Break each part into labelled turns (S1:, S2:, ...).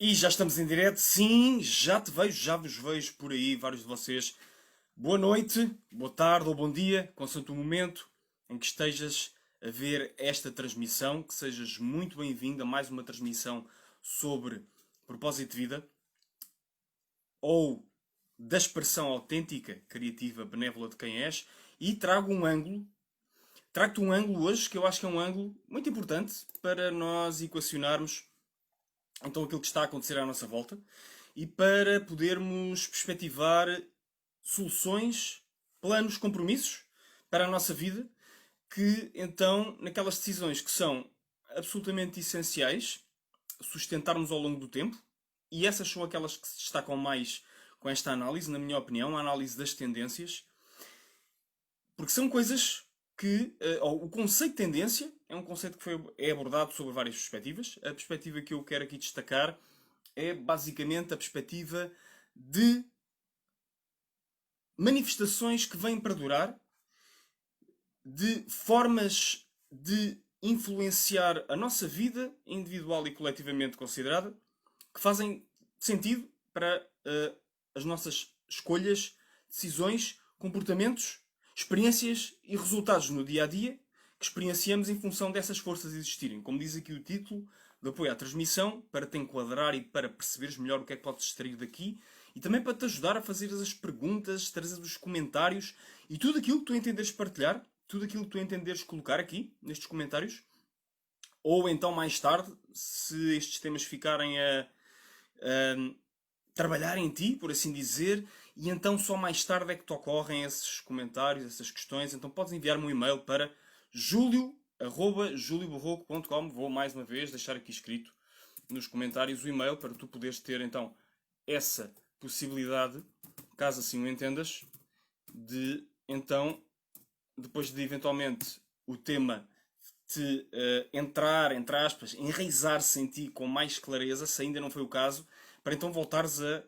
S1: E já estamos em direto, sim, já te vejo, já vos vejo por aí, vários de vocês. Boa noite, boa tarde ou bom dia, consoante o momento em que estejas a ver esta transmissão, que sejas muito bem-vindo a mais uma transmissão sobre propósito de vida ou da expressão autêntica, criativa, benévola de quem és. E trago-te um ângulo hoje que eu acho que é um ângulo muito importante para nós equacionarmos então aquilo que está a acontecer à nossa volta e para podermos perspectivar soluções, planos, compromissos para a nossa vida que então naquelas decisões que são absolutamente essenciais sustentarmos ao longo do tempo, e essas são aquelas que se destacam mais com esta análise, na minha opinião, a análise das tendências, porque são coisas que o conceito de tendência é um conceito que é abordado sobre várias perspectivas. A perspectiva que eu quero aqui destacar é basicamente a perspectiva de manifestações que vêm perdurar, de formas de influenciar a nossa vida individual e coletivamente considerada, que fazem sentido para as nossas escolhas, decisões, comportamentos, experiências e resultados no dia a dia que experienciamos em função dessas forças existirem. Como diz aqui o título de apoio à transmissão, para te enquadrar e para perceberes melhor o que é que podes extrair daqui e também para te ajudar a fazer as perguntas, trazer os comentários e tudo aquilo que tu entenderes partilhar, tudo aquilo que tu entenderes colocar aqui nestes comentários. Ou então mais tarde, se estes temas ficarem a trabalhar em ti, por assim dizer, e então só mais tarde é que te ocorrem esses comentários, essas questões. Então podes enviar-me um e-mail para julio@juliobarroco.com. Vou mais uma vez deixar aqui escrito nos comentários o e-mail para tu poderes ter então essa possibilidade, caso assim o entendas, de então, depois de eventualmente o tema te entrar, entre aspas, enraizar-se em ti com mais clareza, se ainda não foi o caso, para então voltares a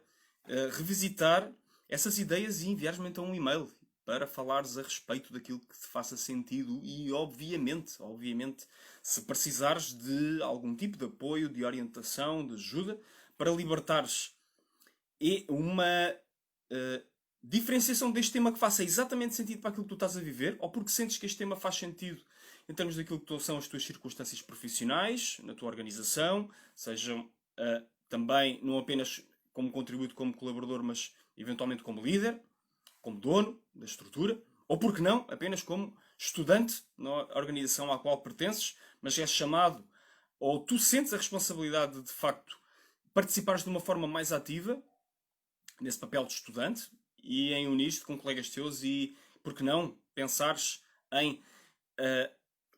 S1: revisitar essas ideias e enviares-me então um e-mail para falares a respeito daquilo que te faça sentido e, obviamente, se precisares de algum tipo de apoio, de orientação, de ajuda, para libertares uma diferenciação deste tema que faça exatamente sentido para aquilo que tu estás a viver, ou porque sentes que este tema faz sentido em termos daquilo que são as tuas circunstâncias profissionais, na tua organização, sejam também não apenas como contributo como colaborador, mas eventualmente como líder, como dono da estrutura, ou porque não, apenas como estudante na organização à qual pertences, mas és chamado, ou tu sentes a responsabilidade de facto participares de uma forma mais ativa nesse papel de estudante e em unir-te com colegas teus e, porque não, pensares em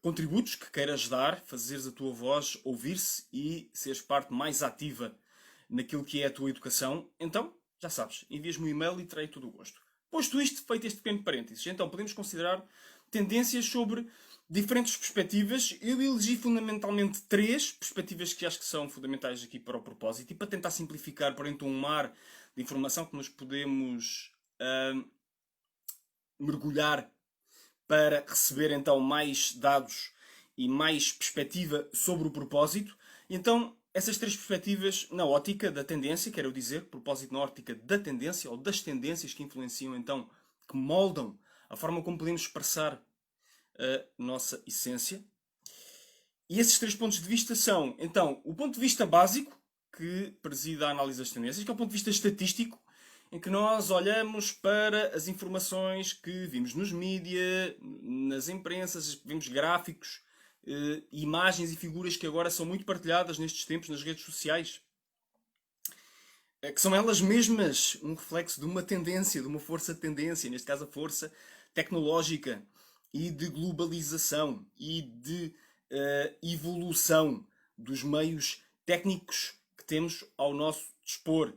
S1: contributos que queiras dar, fazeres a tua voz ouvir-se e seres parte mais ativa naquilo que é a tua educação, então, já sabes, envias-me um e-mail e terei todo o gosto. Posto isto, feito este pequeno parênteses, então podemos considerar tendências sobre diferentes perspectivas. Eu elegi fundamentalmente três perspectivas que acho que são fundamentais aqui para o propósito e para tentar simplificar por então um mar de informação que nos podemos mergulhar para receber então mais dados e mais perspectiva sobre o propósito. Então, essas três perspectivas na ótica da tendência, quero dizer, propósito na ótica da tendência ou das tendências que influenciam então, que moldam a forma como podemos expressar a nossa essência. E esses três pontos de vista são, então, o ponto de vista básico, que preside a análise das tendências, que é o ponto de vista estatístico, em que nós olhamos para as informações que vimos nos mídias, nas imprensas, vimos gráficos, imagens e figuras que agora são muito partilhadas nestes tempos nas redes sociais, que são elas mesmas um reflexo de uma tendência, de uma força-tendência, neste caso a força tecnológica e de globalização e de evolução dos meios técnicos que temos ao nosso dispor.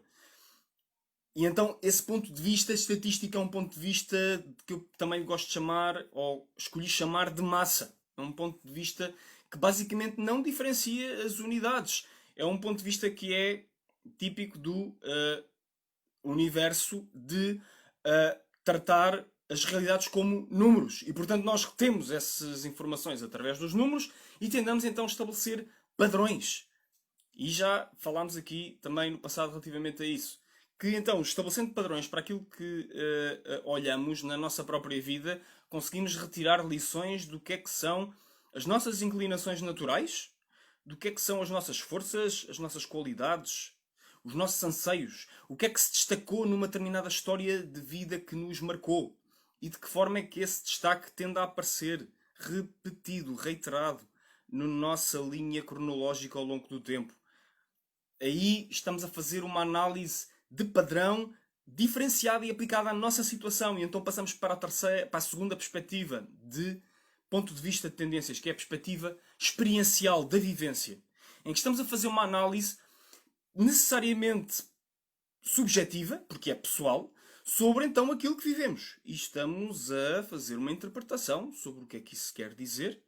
S1: E então esse ponto de vista estatístico é um ponto de vista que eu também gosto de chamar, ou escolhi chamar de massa. É um ponto de vista que basicamente não diferencia as unidades. É um ponto de vista que é típico do universo de tratar as realidades como números. E portanto nós retemos essas informações através dos números e tentamos então estabelecer padrões E já falámos aqui também no passado relativamente a isso. Que então, estabelecendo padrões para aquilo que olhamos na nossa própria vida, conseguimos retirar lições do que é que são as nossas inclinações naturais, do que é que são as nossas forças, as nossas qualidades, os nossos anseios, o que é que se destacou numa determinada história de vida que nos marcou e de que forma é que esse destaque tende a aparecer repetido, reiterado, na nossa linha cronológica ao longo do tempo. Aí estamos a fazer uma análise de padrão diferenciada e aplicada à nossa situação. E então passamos para a segunda perspectiva de ponto de vista de tendências, que é a perspectiva experiencial da vivência, em que estamos a fazer uma análise necessariamente subjetiva, porque é pessoal, sobre então aquilo que vivemos. E estamos a fazer uma interpretação sobre o que é que isso quer dizer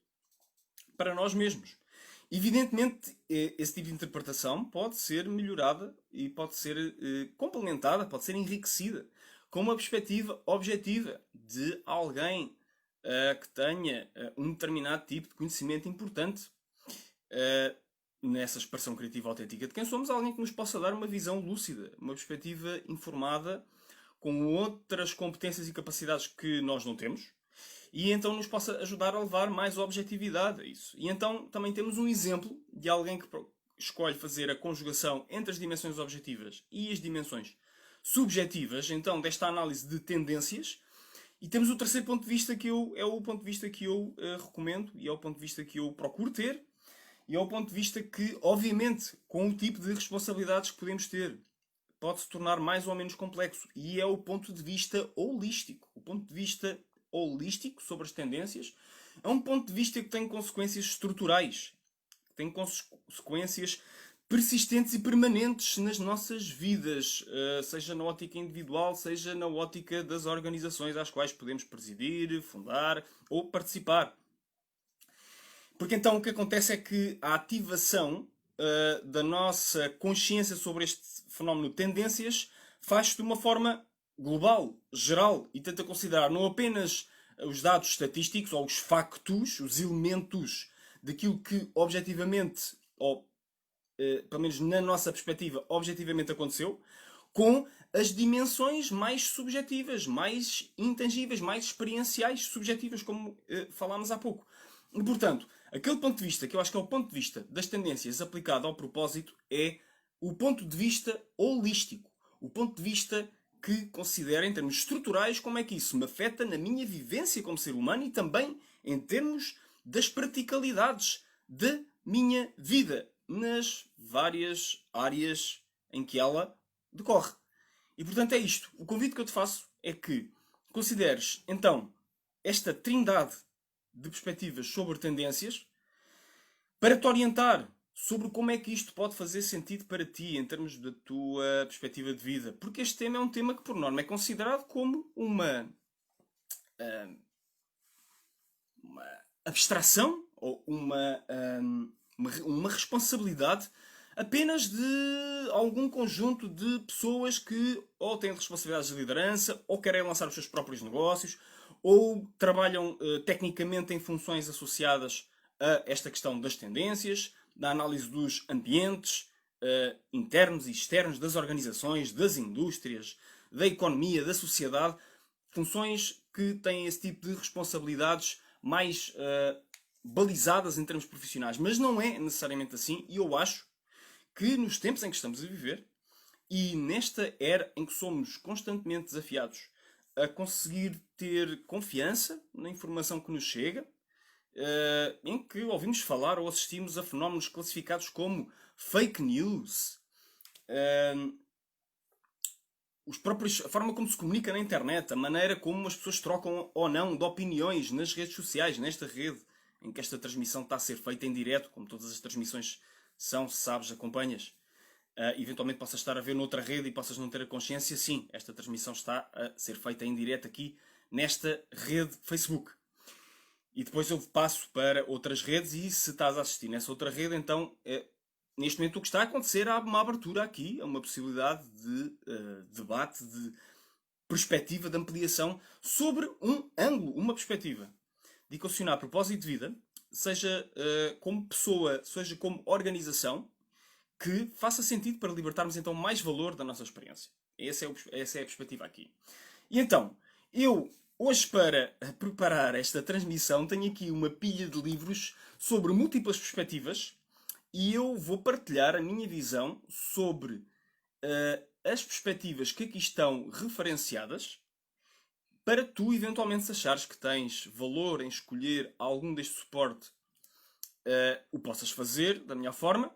S1: para nós mesmos. Evidentemente, esse tipo de interpretação pode ser melhorada e pode ser complementada, pode ser enriquecida com uma perspectiva objetiva de alguém que tenha um determinado tipo de conhecimento importante nessa expressão criativa autêntica de quem somos, alguém que nos possa dar uma visão lúcida, uma perspectiva informada com outras competências e capacidades que nós não temos, e então nos possa ajudar a levar mais objetividade a isso. E então também temos um exemplo de alguém que escolhe fazer a conjugação entre as dimensões objetivas e as dimensões subjetivas, então desta análise de tendências. E temos o terceiro ponto de vista é o ponto de vista que eu recomendo e é o ponto de vista que eu procuro ter e é o ponto de vista que, obviamente, com o tipo de responsabilidades que podemos ter, pode se tornar mais ou menos complexo. E é o ponto de vista holístico. O ponto de vista holístico sobre as tendências é um ponto de vista que tem consequências estruturais, que tem consequências persistentes e permanentes nas nossas vidas, seja na ótica individual, seja na ótica das organizações às quais podemos presidir, fundar ou participar. Porque então o que acontece é que a ativação da nossa consciência sobre este fenómeno de tendências faz-se de uma forma global, geral, e tenta considerar não apenas os dados estatísticos ou os factos, os elementos daquilo que objetivamente, ou pelo menos na nossa perspectiva, objetivamente aconteceu, com as dimensões mais subjetivas, mais intangíveis, mais experienciais, subjetivas, como falámos há pouco. E, portanto, aquele ponto de vista, que eu acho que é o ponto de vista das tendências aplicado ao propósito, é o ponto de vista holístico. O ponto de vista que considera, em termos estruturais, como é que isso me afeta na minha vivência como ser humano e também em termos das praticalidades da minha vida, nas várias áreas em que ela decorre. E, portanto, é isto. O convite que eu te faço é que consideres, então, esta trindade de perspectivas sobre tendências para te orientar sobre como é que isto pode fazer sentido para ti em termos da tua perspectiva de vida. Porque este tema é um tema que, por norma, é considerado como uma abstração ou uma responsabilidade apenas de algum conjunto de pessoas que ou têm responsabilidades de liderança, ou querem lançar os seus próprios negócios, ou trabalham tecnicamente em funções associadas a esta questão das tendências, da análise dos ambientes internos e externos das organizações, das indústrias, da economia, da sociedade, funções que têm esse tipo de responsabilidades mais balizadas em termos profissionais. Mas não é necessariamente assim, e eu acho que nos tempos em que estamos a viver, e nesta era em que somos constantemente desafiados a conseguir ter confiança na informação que nos chega, em que ouvimos falar ou assistimos a fenómenos classificados como fake news, a forma como se comunica na internet, a maneira como as pessoas trocam ou não de opiniões nas redes sociais, nesta rede em que esta transmissão está a ser feita em direto, como todas as transmissões são, se sabes, acompanhas. Eventualmente possas estar a ver noutra rede e possas não ter a consciência, sim, esta transmissão está a ser feita em direto aqui nesta rede Facebook. E depois eu passo para outras redes e se estás a assistir nessa outra rede, então neste momento o que está a acontecer há uma abertura aqui, há uma possibilidade de debate, de perspectiva, de ampliação sobre um ângulo, uma perspectiva de equacionar propósito de vida, seja como pessoa, seja como organização, que faça sentido para libertarmos então mais valor da nossa experiência. Essa é a perspectiva aqui. E então, eu hoje, para preparar esta transmissão, tenho aqui uma pilha de livros sobre múltiplas perspectivas e eu vou partilhar a minha visão sobre as perspectivas que aqui estão referenciadas, para tu eventualmente se achares que tens valor em escolher algum deste suporte, o possas fazer da minha forma,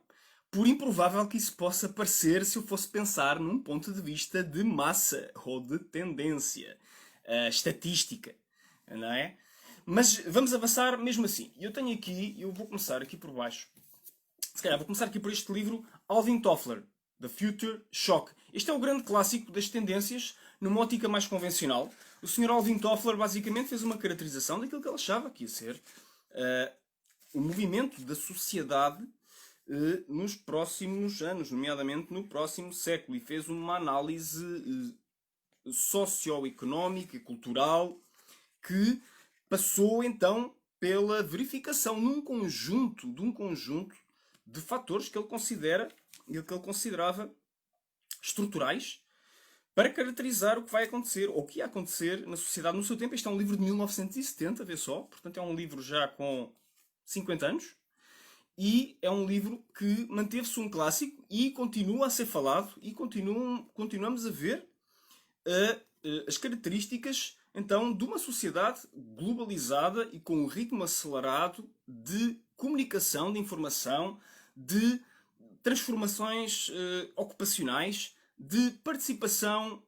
S1: por improvável que isso possa parecer se eu fosse pensar num ponto de vista de massa ou de tendência estatística, não é? Mas vamos avançar mesmo assim. Eu tenho aqui, eu vou começar aqui por baixo, se calhar vou começar aqui por este livro, Alvin Toffler, The Future Shock. Este é o grande clássico das tendências numa ótica mais convencional. O Sr. Alvin Toffler basicamente fez uma caracterização daquilo que ele achava que ia ser o movimento da sociedade nos próximos anos, nomeadamente no próximo século, e fez uma análise socioeconómica e cultural que passou então pela verificação de um conjunto de fatores que ele considerava estruturais para caracterizar o que vai acontecer, ou o que ia acontecer na sociedade no seu tempo. Este é um livro de 1970, vê só, portanto é um livro já com 50 anos, e é um livro que manteve-se um clássico e continua a ser falado, e continuamos a ver as características então de uma sociedade globalizada e com um ritmo acelerado de comunicação, de informação, de transformações ocupacionais, de participação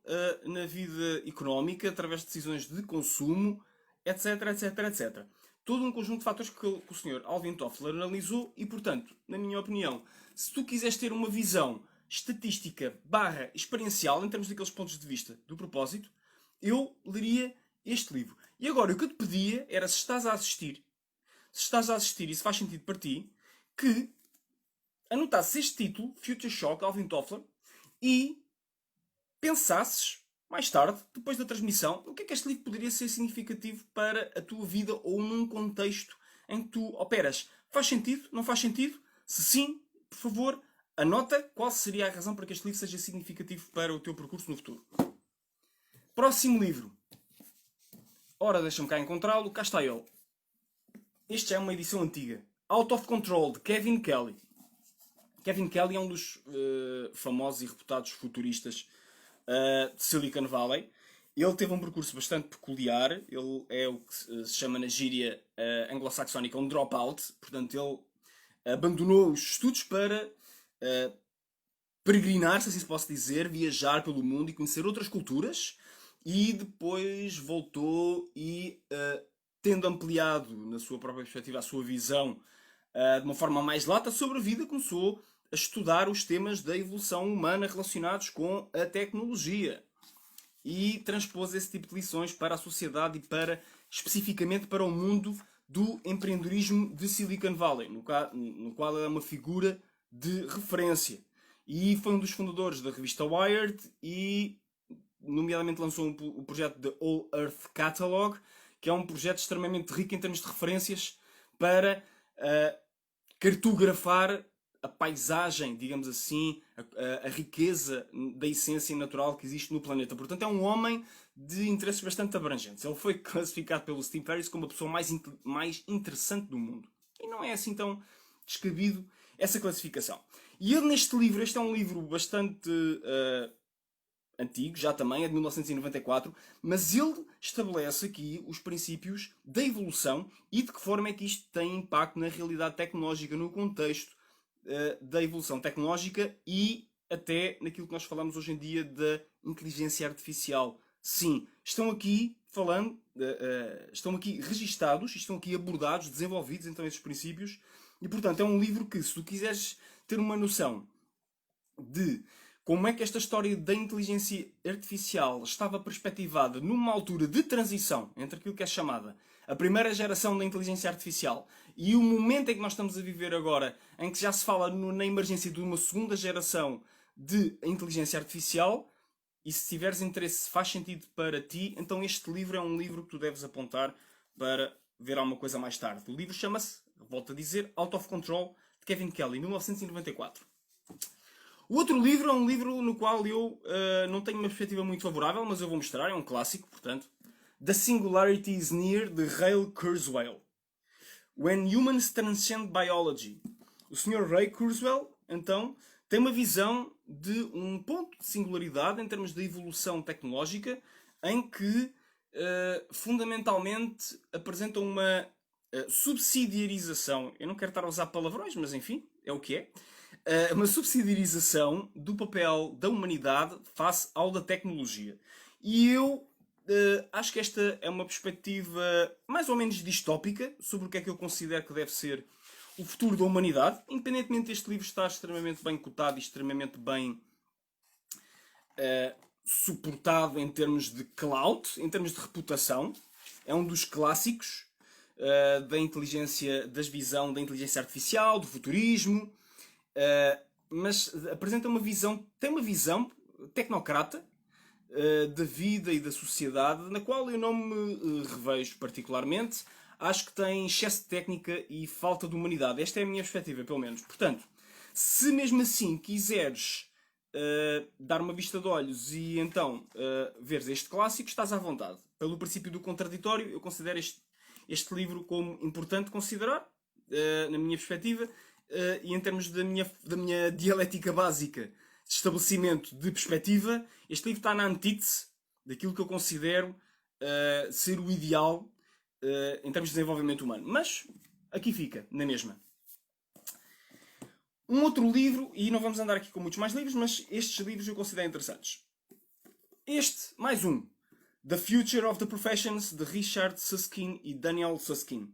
S1: na vida económica através de decisões de consumo, etc, etc, etc. Todo um conjunto de fatores que o Sr. Alvin Toffler analisou e, portanto, na minha opinião, se tu quiseres ter uma visão estatística / experiencial em termos daqueles pontos de vista do propósito, eu leria este livro. E agora, o que eu te pedia era, se estás a assistir e se faz sentido para ti, que anotasses este título, Future Shock, Alvin Toffler, e pensasses mais tarde, depois da transmissão, o que é que este livro poderia ser significativo para a tua vida ou num contexto em que tu operas. Faz sentido? Não faz sentido? Se sim, por favor, anota qual seria a razão para que este livro seja significativo para o teu percurso no futuro. Próximo livro. Ora, deixa-me cá encontrá-lo. Cá está ele. Este já é uma edição antiga. Out of Control, de Kevin Kelly. Kevin Kelly é um dos famosos e reputados futuristas de Silicon Valley. Ele teve um percurso bastante peculiar. Ele é o que se chama na gíria anglo-saxónica um dropout. Portanto, ele abandonou os estudos para peregrinar, se assim se pode dizer, viajar pelo mundo e conhecer outras culturas. E depois voltou e, tendo ampliado na sua própria perspectiva a sua visão de uma forma mais lata sobre a vida, começou a estudar os temas da evolução humana relacionados com a tecnologia e transpôs esse tipo de lições para a sociedade e especificamente para o mundo do empreendedorismo de Silicon Valley, no qual ele é uma figura de referência. E foi um dos fundadores da revista Wired e, nomeadamente, lançou o projeto The All Earth Catalog, que é um projeto extremamente rico em termos de referências para cartografar a paisagem, digamos assim, a riqueza da essência natural que existe no planeta. Portanto, é um homem de interesses bastante abrangentes. Ele foi classificado pelo Steve Ferris como a pessoa mais interessante do mundo. E não é assim tão descabido essa classificação. E ele, neste livro, este é um livro bastante antigo, já também, é de 1994, mas ele estabelece aqui os princípios da evolução e de que forma é que isto tem impacto na realidade tecnológica, no contexto da evolução tecnológica e até naquilo que nós falamos hoje em dia da inteligência artificial. Sim, estão aqui estão aqui registados, estão aqui abordados, desenvolvidos então esses princípios e, portanto, é um livro que, se tu quiseres ter uma noção de como é que esta história da inteligência artificial estava perspectivada numa altura de transição entre aquilo que é chamada a primeira geração da inteligência artificial e o momento em que nós estamos a viver agora, em que já se fala na emergência de uma segunda geração de inteligência artificial, e se tiveres interesse, se faz sentido para ti, então este livro é um livro que tu deves apontar para ver alguma coisa mais tarde. O livro chama-se, volto a dizer, Out of Control, de Kevin Kelly, 1994. O outro livro é um livro no qual eu não tenho uma perspectiva muito favorável, mas eu vou mostrar, é um clássico, portanto. The Singularity is Near, de Ray Kurzweil. When Humans Transcend Biology. O Sr. Ray Kurzweil, então, tem uma visão de um ponto de singularidade em termos de evolução tecnológica, em que fundamentalmente apresenta uma subsidiarização. Eu não quero estar a usar palavrões, mas enfim, é o que é. Uma subsidiarização do papel da humanidade face ao da tecnologia. E eu acho que esta é uma perspectiva mais ou menos distópica sobre o que é que eu considero que deve ser o futuro da humanidade. Independentemente deste livro estar extremamente bem cotado e extremamente bem suportado em termos de clout, em termos de reputação. É um dos clássicos da inteligência, da visão da inteligência artificial, do futurismo, mas apresenta uma visão, tem uma visão tecnocrata da vida e da sociedade, na qual eu não me revejo particularmente. Acho que tem excesso de técnica e falta de humanidade. Esta é a minha perspectiva, pelo menos. Portanto, se mesmo assim quiseres dar uma vista de olhos e então veres este clássico, estás à vontade. Pelo princípio do contraditório, eu considero este livro como importante considerar, na minha perspectiva, e em termos da minha dialética básica de estabelecimento de perspectiva, este livro está na antítese daquilo que eu considero ser o ideal em termos de desenvolvimento humano. Mas aqui fica, na mesma. Um outro livro, e não vamos andar aqui com muitos mais livros, mas estes livros eu considero interessantes. Este, mais um. The Future of the Professions, de Richard Susskind e Daniel Susskind.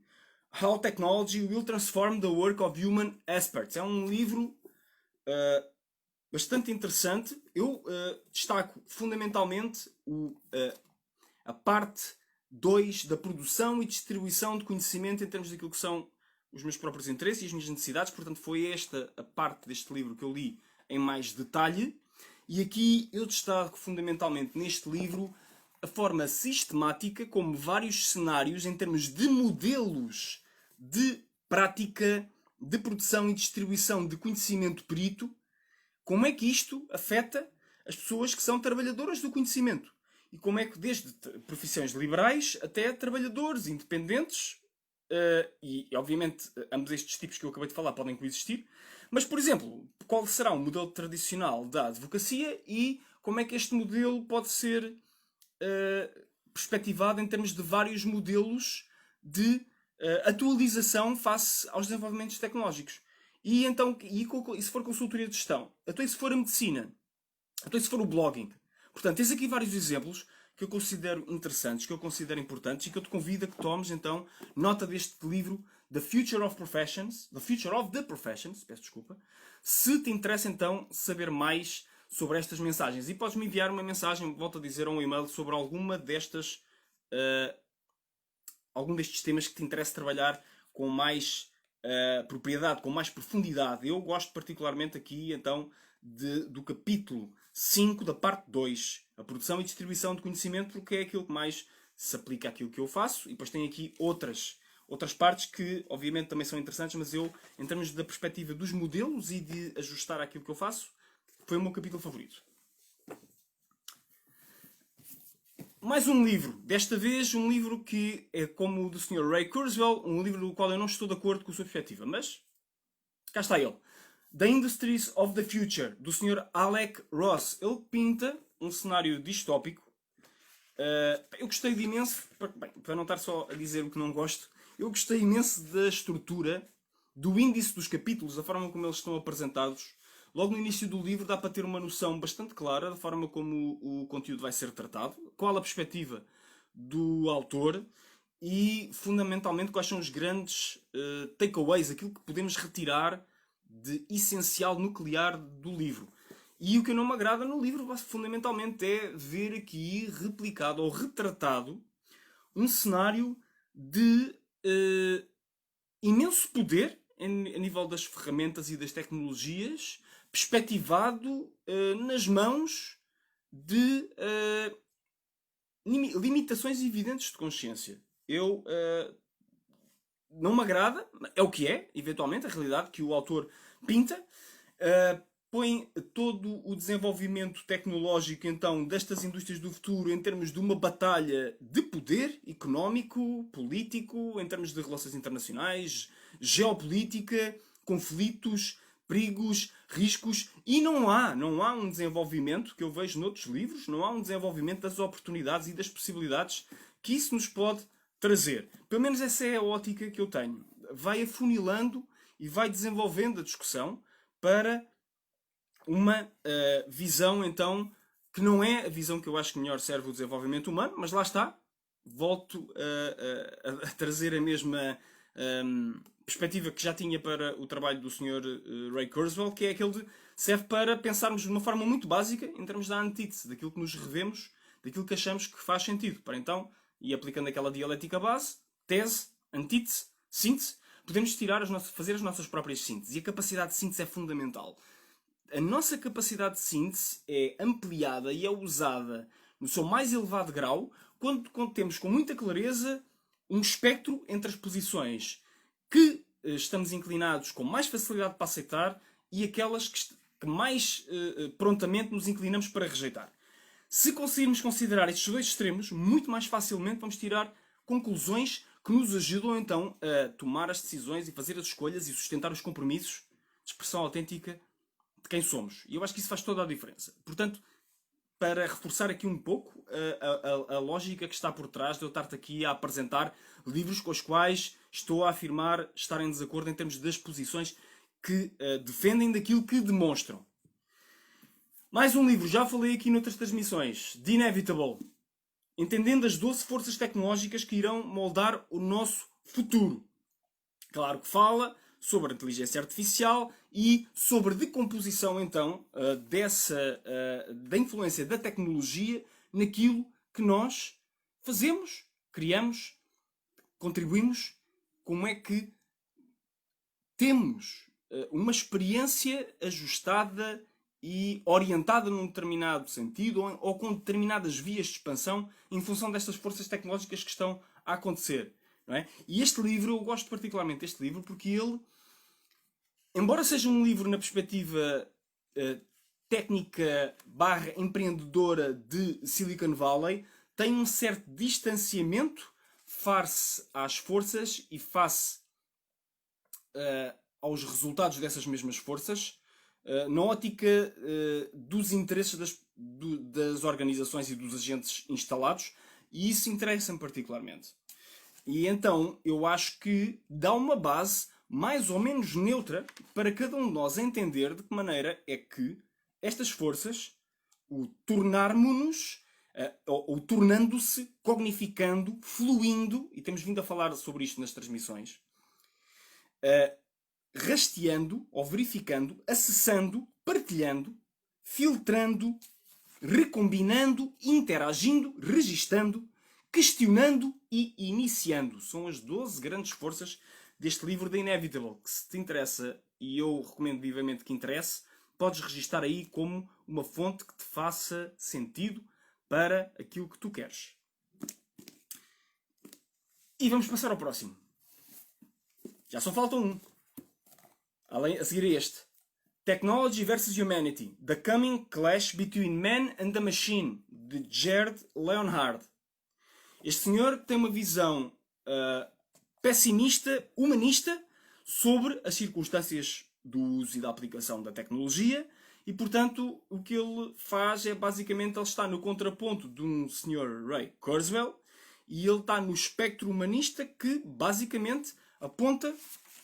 S1: How Technology Will Transform the Work of Human Experts. É um livro bastante interessante. Eu destaco fundamentalmente a parte 2 da produção e distribuição de conhecimento em termos daquilo que são os meus próprios interesses e as minhas necessidades. Portanto, foi esta a parte deste livro que eu li em mais detalhe. E aqui eu destaco fundamentalmente neste livro a forma sistemática como vários cenários em termos de modelos de prática, de produção e distribuição de conhecimento perito, como é que isto afeta as pessoas que são trabalhadoras do conhecimento. E como é que desde profissões liberais até trabalhadores independentes, e obviamente ambos estes tipos que eu acabei de falar podem coexistir, mas por exemplo, qual será o modelo tradicional da advocacia e como é que este modelo pode ser perspectivado em termos de vários modelos de atualização face aos desenvolvimentos tecnológicos. E então, e se for consultoria de gestão? Então, e se for a medicina? Então, e se for o blogging? Portanto, tens aqui vários exemplos que eu considero interessantes, que eu considero importantes e que eu te convido a que tomes, então, nota deste livro, The Future of Professions, The Future of the Professions, peço desculpa, se te interessa, então, saber mais sobre estas mensagens. E podes-me enviar uma mensagem, volto a dizer, ou um e-mail sobre alguma destas, algum destes temas que te interessa trabalhar com mais propriedade, com mais profundidade. Eu gosto particularmente aqui, então, do capítulo 5 da parte 2, a produção e distribuição de conhecimento, porque é aquilo que mais se aplica àquilo que eu faço, e depois tem aqui outras partes que obviamente também são interessantes, mas eu, em termos da perspectiva dos modelos e de ajustar àquilo que eu faço, foi o meu capítulo favorito. Mais um livro, desta vez um livro que é como o do Sr. Ray Kurzweil, um livro do qual eu não estou de acordo com a sua perspectiva, mas cá está ele. The Industries of the Future, do Sr. Alec Ross. Ele pinta um cenário distópico. Eu gostei de imenso, para não estar só a dizer o que não gosto, eu gostei imenso da estrutura, do índice dos capítulos, da forma como eles estão apresentados. Logo no início do livro dá para ter uma noção bastante clara da forma como o conteúdo vai ser tratado, qual a perspectiva do autor e, fundamentalmente, quais são os grandes takeaways, aquilo que podemos retirar de essencial nuclear do livro. E o que não me agrada no livro, fundamentalmente, é ver aqui replicado ou retratado um cenário de imenso poder a nível das ferramentas e das tecnologias, perspectivado nas mãos de limitações evidentes de consciência. Não me agrada, é o que é, eventualmente, a realidade que o autor pinta. põe todo o desenvolvimento tecnológico então destas indústrias do futuro em termos de uma batalha de poder económico, político, em termos de relações internacionais, geopolítica, conflitos, perigos, riscos, e não há um desenvolvimento que eu vejo noutros livros, não há um desenvolvimento das oportunidades e das possibilidades que isso nos pode trazer. Pelo menos essa é a ótica que eu tenho. Vai afunilando e vai desenvolvendo a discussão para uma visão, então, que não é a visão que eu acho que melhor serve o desenvolvimento humano, mas lá está, volto a trazer a mesma perspectiva que já tinha para o trabalho do Sr. Ray Kurzweil, que é aquele de serve para pensarmos de uma forma muito básica em termos da antítese, daquilo que nos revemos, daquilo que achamos que faz sentido. Para então, e aplicando aquela dialética base, tese, antítese, síntese, podemos fazer as nossas próprias sínteses. E a capacidade de síntese é fundamental. A nossa capacidade de síntese é ampliada e é usada no seu mais elevado grau quando temos com muita clareza um espectro entre as posições que estamos inclinados com mais facilidade para aceitar e aquelas que mais prontamente nos inclinamos para rejeitar. Se conseguirmos considerar estes dois extremos, muito mais facilmente vamos tirar conclusões que nos ajudam então a tomar as decisões e fazer as escolhas e sustentar os compromissos de expressão autêntica de quem somos. E eu acho que isso faz toda a diferença. Portanto, para reforçar aqui um pouco a lógica que está por trás de eu estar-te aqui a apresentar livros com os quais estou a afirmar estar em desacordo em termos das posições que defendem daquilo que demonstram. Mais um livro, já falei aqui noutras transmissões, The Inevitable. Entendendo as 12 forças tecnológicas que irão moldar o nosso futuro. Claro que fala sobre a inteligência artificial e sobre a decomposição, então, da influência da tecnologia naquilo que nós fazemos, criamos, contribuímos, como é que temos uma experiência ajustada e orientada num determinado sentido ou com determinadas vias de expansão em função destas forças tecnológicas que estão a acontecer. Não é? E este livro, eu gosto particularmente deste livro porque ele, embora seja um livro na perspectiva técnica / empreendedora de Silicon Valley, tem um certo distanciamento face às forças e face aos resultados dessas mesmas forças, na ótica dos interesses das organizações e dos agentes instalados, e isso interessa-me particularmente. E então eu acho que dá uma base mais ou menos neutra para cada um de nós entender de que maneira é que estas forças, o tornarmos-nos, ou tornando-se, cognificando, fluindo, e temos vindo a falar sobre isto nas transmissões, rasteando ou verificando, acessando, partilhando, filtrando, recombinando, interagindo, registando, questionando e iniciando. São as 12 grandes forças deste livro The Inevitable, que se te interessa, e eu recomendo vivamente que interesse, podes registar aí como uma fonte que te faça sentido para aquilo que tu queres. E vamos passar ao próximo. Já só falta um. A seguir a este. Technology vs. Humanity. The Coming Clash Between Man and the Machine, de Jared Leonhard. Este senhor tem uma visão pessimista, humanista, sobre as circunstâncias do uso e da aplicação da tecnologia e, portanto, o que ele faz é, basicamente, ele está no contraponto de um senhor Ray Kurzweil e ele está no espectro humanista que, basicamente, aponta,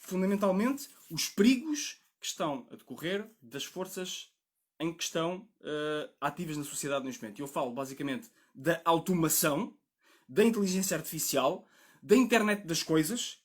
S1: fundamentalmente, os perigos que estão a decorrer das forças em que estão ativas na sociedade neste momento. Eu falo, basicamente, da automação, da inteligência artificial, da internet das coisas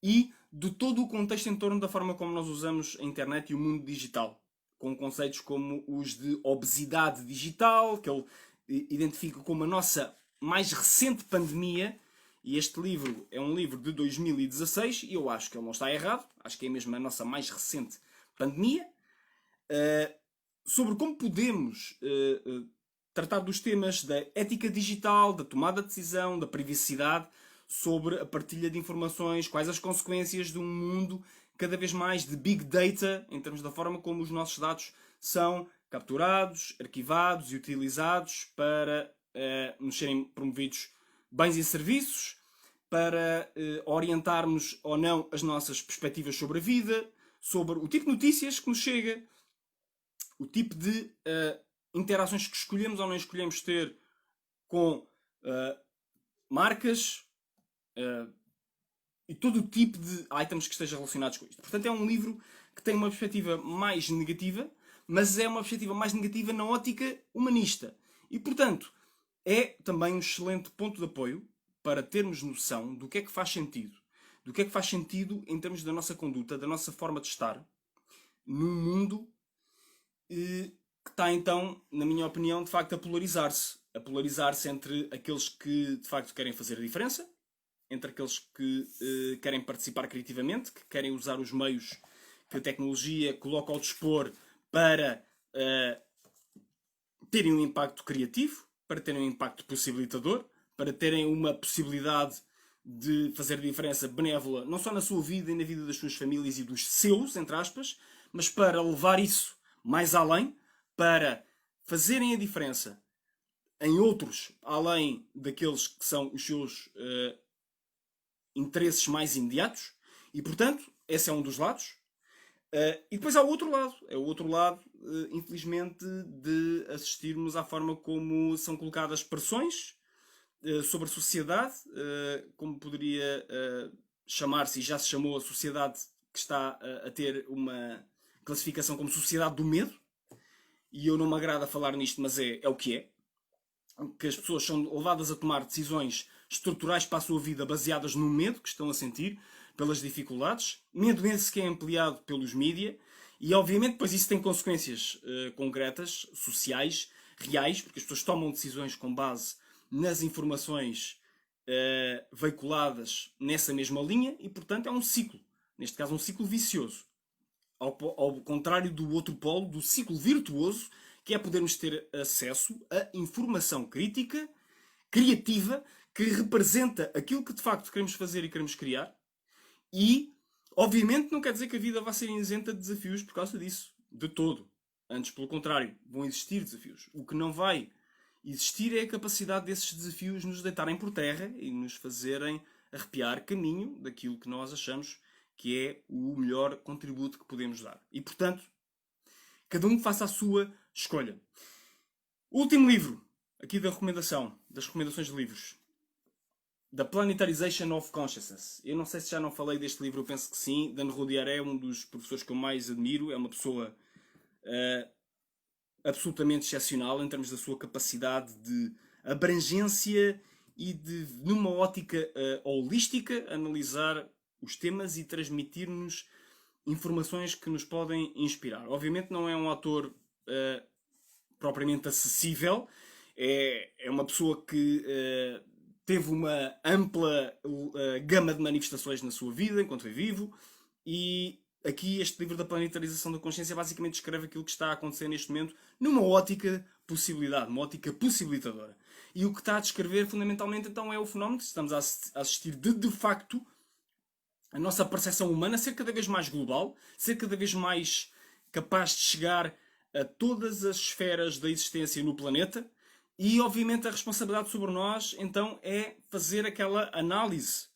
S1: e de todo o contexto em torno da forma como nós usamos a internet e o mundo digital, com conceitos como os de obesidade digital, que ele identifica como a nossa mais recente pandemia, e este livro é um livro de 2016, e eu acho que ele não está errado, acho que é mesmo a nossa mais recente pandemia, sobre como podemos tratar dos temas da ética digital, da tomada de decisão, da privacidade, sobre a partilha de informações, quais as consequências de um mundo cada vez mais de big data, em termos da forma como os nossos dados são capturados, arquivados e utilizados para nos serem promovidos bens e serviços, para orientarmos ou não as nossas perspectivas sobre a vida, sobre o tipo de notícias que nos chega, o tipo de interações que escolhemos ou não escolhemos ter com marcas e todo o tipo de items que estejam relacionados com isto. Portanto, é um livro que tem uma perspectiva mais negativa, mas é uma perspectiva mais negativa na ótica humanista. E, portanto, é também um excelente ponto de apoio para termos noção do que é que faz sentido. Do que é que faz sentido em termos da nossa conduta, da nossa forma de estar num mundo que está então, na minha opinião, de facto a polarizar-se. A polarizar-se entre aqueles que de facto querem fazer a diferença, entre aqueles que querem participar criativamente, que querem usar os meios que a tecnologia coloca ao dispor para terem um impacto criativo, para terem um impacto possibilitador, para terem uma possibilidade de fazer diferença benévola, não só na sua vida e na vida das suas famílias e dos seus, entre aspas, mas para levar isso mais além, para fazerem a diferença em outros, além daqueles que são os seus interesses mais imediatos. E, portanto, esse é um dos lados. E depois há o outro lado. É o outro lado, infelizmente, de assistirmos à forma como são colocadas pressões sobre a sociedade, como poderia chamar-se, e já se chamou a sociedade que está a ter uma classificação como sociedade do medo. E eu não me agrada falar nisto, mas é o que é. Que as pessoas são levadas a tomar decisões estruturais para a sua vida baseadas no medo que estão a sentir, pelas dificuldades, medo esse que é ampliado pelos mídia, e obviamente depois isso tem consequências concretas, sociais, reais, porque as pessoas tomam decisões com base nas informações veiculadas nessa mesma linha, e portanto é um ciclo, neste caso um ciclo vicioso, ao contrário do outro polo, do ciclo virtuoso, que é podermos ter acesso a informação crítica, criativa, que representa aquilo que de facto queremos fazer e queremos criar. E, obviamente, não quer dizer que a vida vá ser isenta de desafios por causa disso. De todo. Antes, pelo contrário, vão existir desafios. O que não vai existir é a capacidade desses desafios nos deitarem por terra e nos fazerem arrepiar caminho daquilo que nós achamos que é o melhor contributo que podemos dar. E, portanto, cada um faça a sua escolha. Último livro, aqui das recomendações de livros. The Planetarization of Consciousness. Eu não sei se já não falei deste livro, eu penso que sim. Dan Rudyard é um dos professores que eu mais admiro. É uma pessoa absolutamente excepcional em termos da sua capacidade de abrangência e de, numa ótica holística, analisar os temas e transmitir-nos informações que nos podem inspirar. Obviamente não é um autor propriamente acessível. É uma pessoa que teve uma ampla gama de manifestações na sua vida enquanto foi vivo, e aqui este livro da planetarização da consciência basicamente descreve aquilo que está a acontecer neste momento numa ótica possibilidade, uma ótica possibilitadora. E o que está a descrever fundamentalmente então é o fenómeno que estamos a assistir de facto a nossa percepção humana ser cada vez mais global, ser cada vez mais capaz de chegar a todas as esferas da existência no planeta. E, obviamente, a responsabilidade sobre nós, então, é fazer aquela análise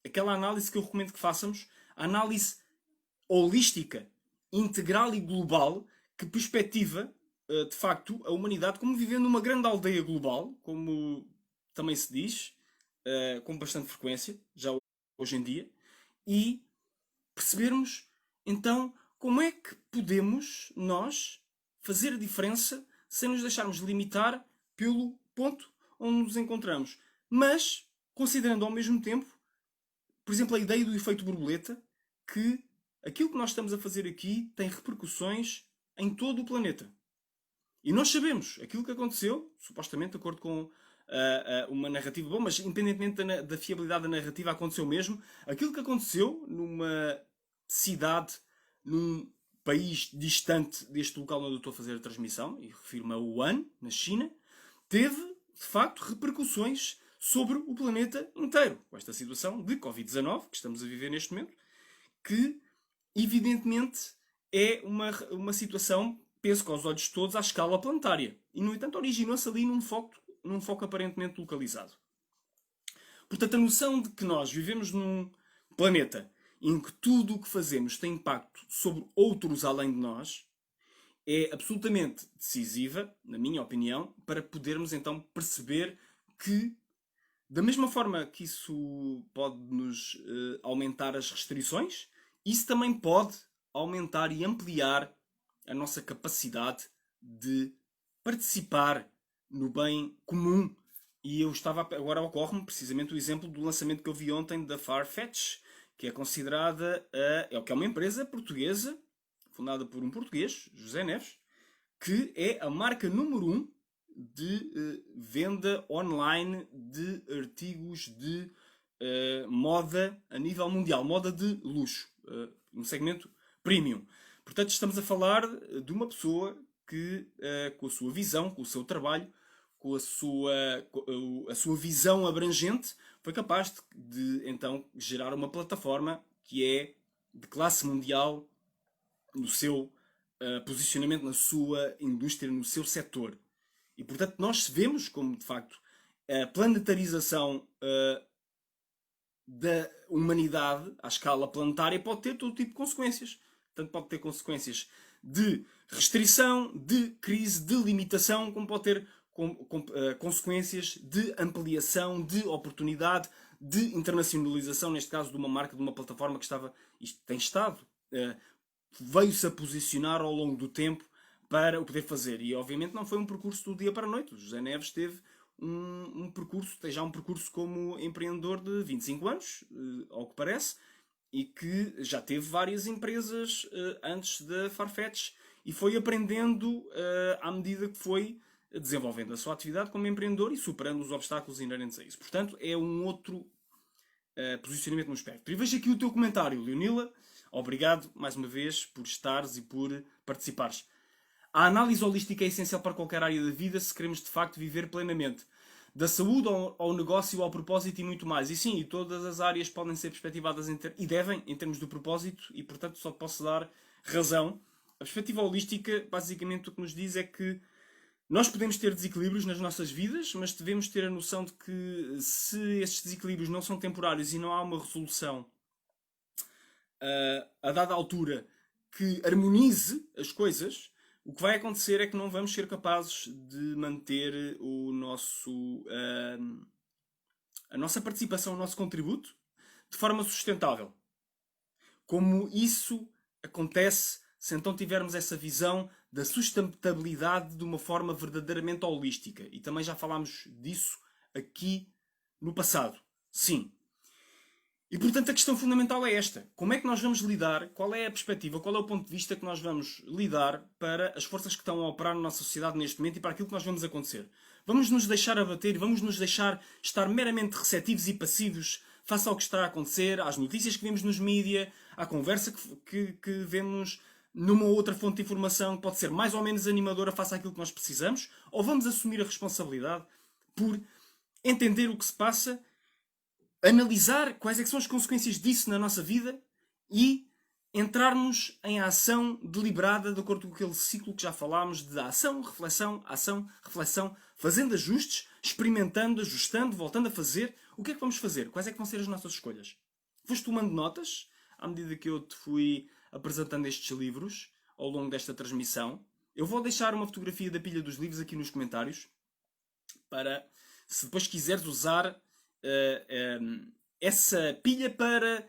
S1: que eu recomendo que façamos, a análise holística, integral e global, que perspectiva, de facto, a humanidade como vivendo numa grande aldeia global, como também se diz, com bastante frequência, já hoje em dia, e percebermos, então, como é que podemos, nós, fazer a diferença sem nos deixarmos limitar pelo ponto onde nos encontramos. Mas, considerando ao mesmo tempo, por exemplo, a ideia do efeito borboleta, que aquilo que nós estamos a fazer aqui tem repercussões em todo o planeta. E nós sabemos aquilo que aconteceu, supostamente de acordo com uma narrativa boa, mas independentemente da fiabilidade da narrativa, aconteceu mesmo. Aquilo que aconteceu numa cidade, num país distante deste local onde eu estou a fazer a transmissão, e refiro-me a Wuhan, na China, teve, de facto, repercussões sobre o planeta inteiro. Com esta situação de Covid-19 que estamos a viver neste momento, que, evidentemente, é uma situação penso que aos olhos de todos, à escala planetária. E, no entanto, originou-se ali num foco aparentemente localizado. Portanto, a noção de que nós vivemos num planeta em que tudo o que fazemos tem impacto sobre outros além de nós é absolutamente decisiva, na minha opinião, para podermos então perceber que, da mesma forma que isso pode nos aumentar as restrições, isso também pode aumentar e ampliar a nossa capacidade de participar no bem comum. E agora ocorre-me precisamente o exemplo do lançamento que eu vi ontem da Farfetch, que é considerada que é uma empresa portuguesa, fundada por um português, José Neves, que é a marca número 1 de venda online de artigos de moda a nível mundial, moda de luxo, um segmento premium. Portanto, estamos a falar de uma pessoa que, com a sua visão, com o seu trabalho, com a sua visão abrangente, foi capaz de então gerar uma plataforma que é de classe mundial no seu posicionamento, na sua indústria, no seu setor. E portanto nós vemos como de facto a planetarização da humanidade à escala planetária pode ter todo tipo de consequências. Tanto pode ter consequências de restrição, de crise, de limitação, como pode ter consequências de ampliação, de oportunidade, de internacionalização, neste caso de uma marca, de uma plataforma que tem estado, veio-se a posicionar ao longo do tempo para o poder fazer. E obviamente não foi um percurso do dia para a noite. O José Neves teve tem já um percurso como empreendedor de 25 anos, ao que parece, e que já teve várias empresas antes da Farfetch e foi aprendendo à medida que foi desenvolvendo a sua atividade como empreendedor e superando os obstáculos inerentes a isso. Portanto, é um outro posicionamento no espectro. E vejo aqui o teu comentário, Leonila. Obrigado, mais uma vez, por estares e por participares. A análise holística é essencial para qualquer área da vida se queremos, de facto, viver plenamente. Da saúde ao negócio, ao propósito e muito mais. E sim, todas as áreas podem ser perspectivadas e devem, em termos do propósito, e, portanto, só posso dar razão. A perspectiva holística, basicamente, o que nos diz é que nós podemos ter desequilíbrios nas nossas vidas, mas devemos ter a noção de que se estes desequilíbrios não são temporários e não há uma resolução a dada altura que harmonize as coisas, o que vai acontecer é que não vamos ser capazes de manter a nossa participação, o nosso contributo de forma sustentável. Como isso acontece se então tivermos essa visão da sustentabilidade de uma forma verdadeiramente holística. E também já falámos disso aqui no passado. Sim. E portanto a questão fundamental é esta. Como é que nós vamos lidar? Qual é a perspectiva? Qual é o ponto de vista que nós vamos lidar para as forças que estão a operar na nossa sociedade neste momento e para aquilo que nós vamos acontecer? Vamos nos deixar abater? Vamos nos deixar estar meramente receptivos e passivos face ao que está a acontecer, às notícias que vemos nos mídias, à conversa que vemos numa outra fonte de informação que pode ser mais ou menos animadora face àquilo que nós precisamos? Ou vamos assumir a responsabilidade por entender o que se passa, analisar quais é que são as consequências disso na nossa vida e entrarmos em ação deliberada de acordo com aquele ciclo que já falámos de ação, reflexão, fazendo ajustes, experimentando, ajustando, voltando a fazer. O que é que vamos fazer? Quais é que vão ser as nossas escolhas? Foste tomando notas à medida que eu te fui apresentando estes livros ao longo desta transmissão. Eu vou deixar uma fotografia da pilha dos livros aqui nos comentários para, se depois quiseres usar essa pilha para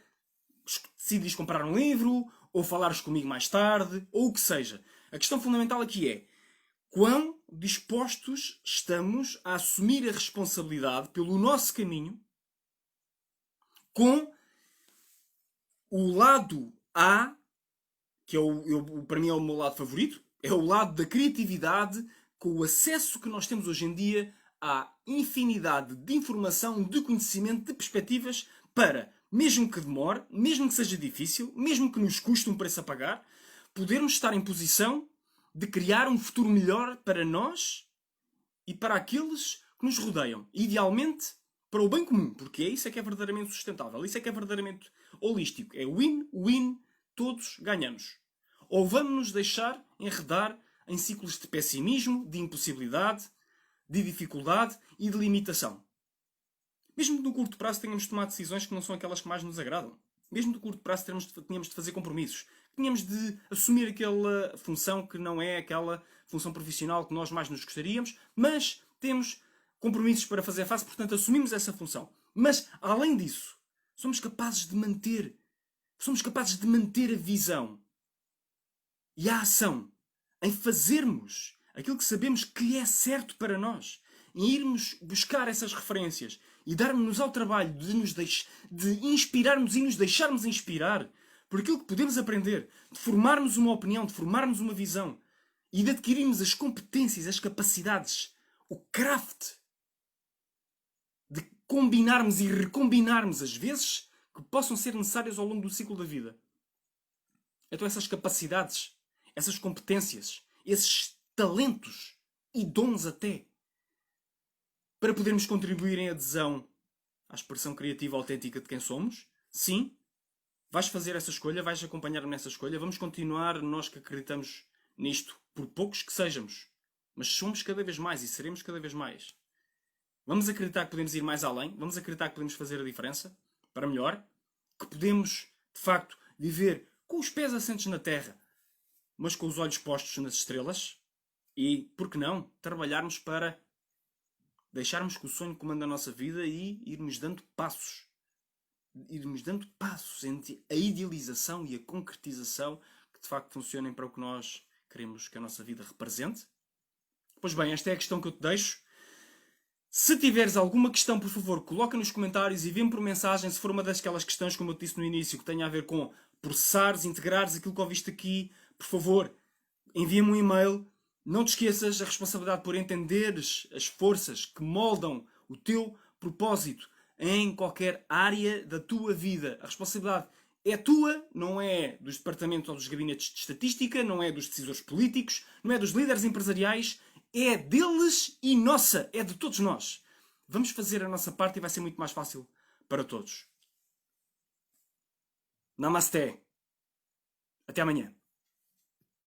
S1: decidires comprar um livro ou falares comigo mais tarde, ou o que seja. A questão fundamental aqui é quão dispostos estamos a assumir a responsabilidade pelo nosso caminho com o lado A, que para mim é o meu lado favorito, é o lado da criatividade, com o acesso que nós temos hoje em dia à infinidade de informação, de conhecimento, de perspectivas para, mesmo que demore, mesmo que seja difícil, mesmo que nos custe um preço a pagar, podermos estar em posição de criar um futuro melhor para nós e para aqueles que nos rodeiam. Idealmente, para o bem comum, porque isso é que é verdadeiramente sustentável, isso é que é verdadeiramente holístico. É win-win, todos ganhamos. Ou vamos nos deixar enredar em ciclos de pessimismo, de impossibilidade, de dificuldade e de limitação. Mesmo que no curto prazo tenhamos de tomar decisões que não são aquelas que mais nos agradam. Mesmo no curto prazo tenhamos de fazer compromissos. Tínhamos de assumir aquela função que não é aquela função profissional que nós mais nos gostaríamos, mas temos compromissos para fazer face, portanto assumimos essa função. Mas, além disso, somos capazes de manter a visão e a ação em fazermos aquilo que sabemos que é certo para nós, em irmos buscar essas referências e darmos-nos ao trabalho de inspirarmos e nos deixarmos inspirar por aquilo que podemos aprender, de formarmos uma opinião, de formarmos uma visão e de adquirirmos as competências, as capacidades, o craft de combinarmos e recombinarmos as vezes que possam ser necessárias ao longo do ciclo da vida. Então essas capacidades, essas competências, esses talentos e dons até, para podermos contribuir em adesão à expressão criativa autêntica de quem somos, sim, vais fazer essa escolha, vais acompanhar-me nessa escolha, vamos continuar nós que acreditamos nisto, por poucos que sejamos, mas somos cada vez mais e seremos cada vez mais. Vamos acreditar que podemos ir mais além, vamos acreditar que podemos fazer a diferença para melhor, que podemos, de facto, viver com os pés assentes na terra, mas com os olhos postos nas estrelas e, por que não, trabalharmos para deixarmos que o sonho comande a nossa vida e irmos dando passos entre a idealização e a concretização que de facto funcionem para o que nós queremos que a nossa vida represente. Pois bem, esta é a questão que eu te deixo. Se tiveres alguma questão, por favor, coloca nos comentários e vê-me por mensagem se for uma daquelas questões, como eu te disse no início, que tenha a ver com processares, integrares aquilo que ouviste aqui. Por favor, envia-me um e-mail. Não te esqueças a responsabilidade por entenderes as forças que moldam o teu propósito em qualquer área da tua vida. A responsabilidade é tua, não é dos departamentos ou dos gabinetes de estatística, não é dos decisores políticos, não é dos líderes empresariais, é deles e nossa, é de todos nós. Vamos fazer a nossa parte e vai ser muito mais fácil para todos. Namasté. Até amanhã.